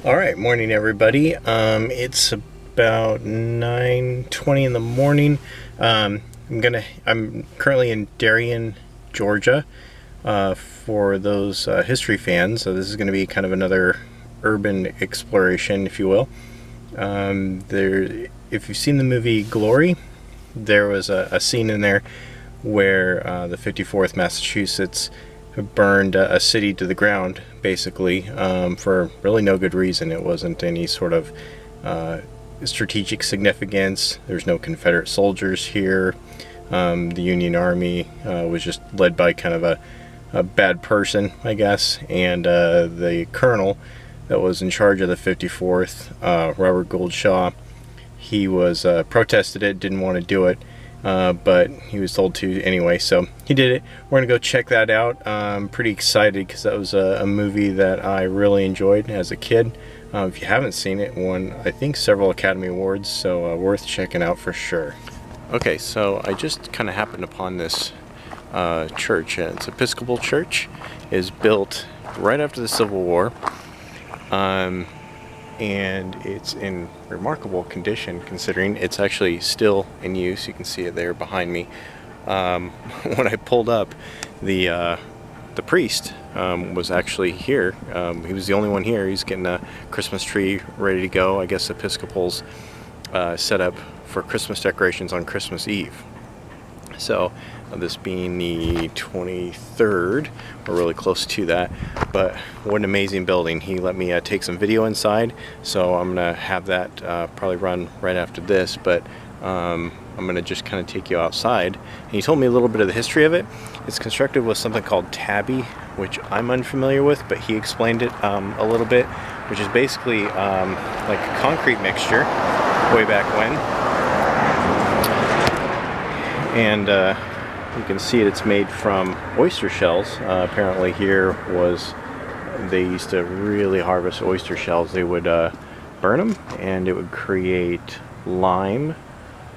All right, morning everybody. It's about 9:20 in the morning. I'm currently in Darien, Georgia, for those history fans. So this is going to be kind of another urban exploration, if you will. If you've seen the movie Glory, there was a scene in there where the 54th Massachusetts burned a city to the ground, basically, for really no good reason. It wasn't any sort of strategic significance. There's no Confederate soldiers here. The Union Army was just led by kind of a bad person, I guess, and the colonel that was in charge of the 54th, Robert Goldshaw, he was protested it, didn't want to do it. But he was told to anyway, so he did it. We're gonna go check that out. I'm pretty excited because that was a movie that I really enjoyed as a kid. If you haven't seen it, won I think several Academy Awards, so worth checking out for sure. Okay, so I just kind of happened upon this church. It's Episcopal church. It is built right after the Civil War. And it's in remarkable condition considering it's actually still in use. You can see it there behind me. When I pulled up, the priest was actually here. He was the only one here. He's getting a Christmas tree ready to go. I guess Episcopal's set up for Christmas decorations on Christmas Eve. So this being the 23rd, we're really close to that, but what an amazing building. He let me take some video inside, so I'm gonna have that probably run right after this, but I'm gonna just kind of take you outside. And he told me a little bit of the history of it. It's constructed with something called tabby, which I'm unfamiliar with, but he explained it a little bit, which is basically like a concrete mixture way back when. And you can see it's made from oyster shells. Apparently here they used to really harvest oyster shells. They would burn them and it would create lime,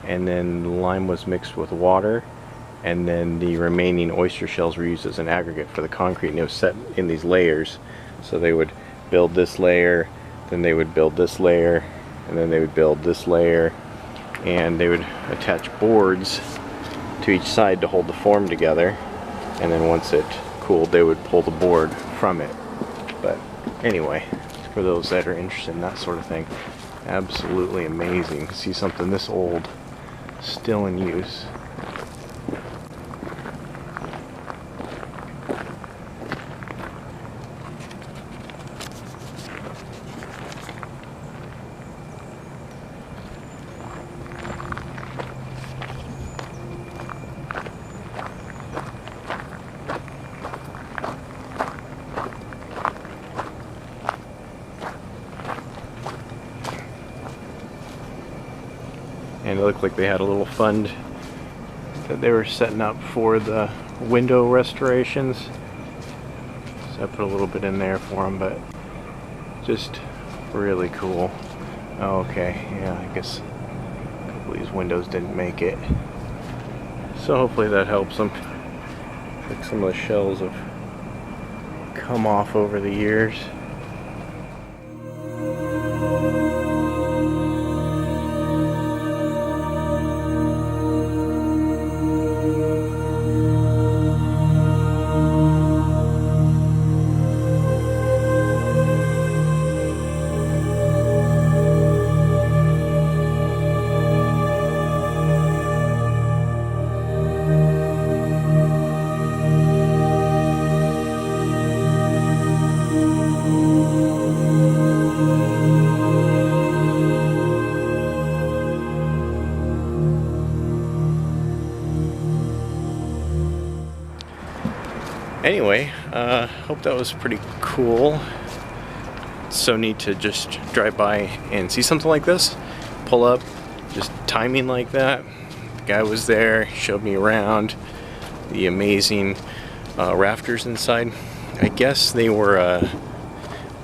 and then lime was mixed with water, and then the remaining oyster shells were used as an aggregate for the concrete, and it was set in these layers. So they would build this layer, then they would build this layer, and then they would build this layer, and they would attach boards to each side to hold the form together, and then once it cooled they would pull the board from it. But anyway, for those that are interested in that sort of thing, absolutely amazing to see something this old still in use. And it looked like they had a little fund that they were setting up for the window restorations. So I put a little bit in there for them, but just really cool. Oh, okay, yeah, I guess a couple of these windows didn't make it. So hopefully that helps them. Like some of the shells have come off over the years. Anyway, hope that was pretty cool. It's so neat to just drive by and see something like this, pull up, just timing like that. The guy was there, he showed me around the amazing rafters inside. I guess they were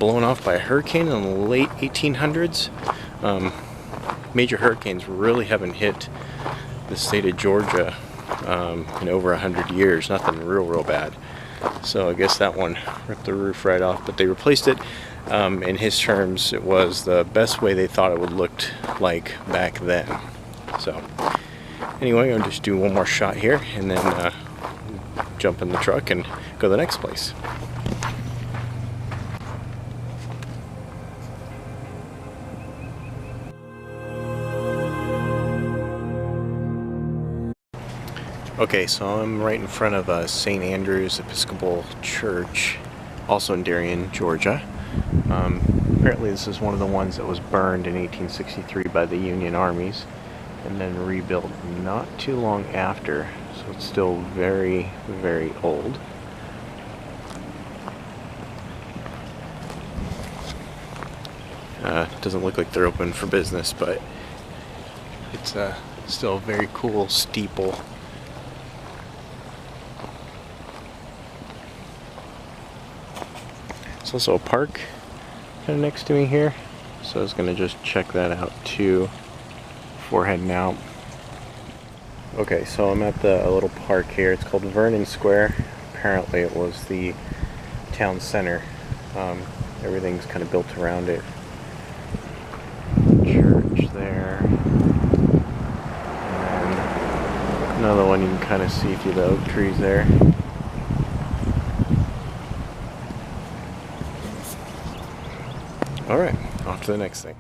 blown off by a hurricane in the late 1800s. Major hurricanes really haven't hit the state of Georgia in over 100 years. Nothing real bad. So I guess that one ripped the roof right off, but they replaced it In his terms, it was the best way they thought it would look like back then. So anyway, I'll just do one more shot here and then jump in the truck and go to the next place. Okay, so I'm right in front of St. Andrew's Episcopal Church, also in Darien, Georgia. Apparently this is one of the ones that was burned in 1863 by the Union armies and then rebuilt not too long after, so it's still very, very old. Doesn't look like they're open for business, but it's still a very cool steeple. There's also a park kind of next to me here, so I was going to just check that out too before heading out. Okay, so I'm at a little park here. It's called Vernon Square. Apparently it was the town center. Everything's kind of built around it. Church there. And then another one you can kind of see through the oak trees there. Alright, off to the next thing.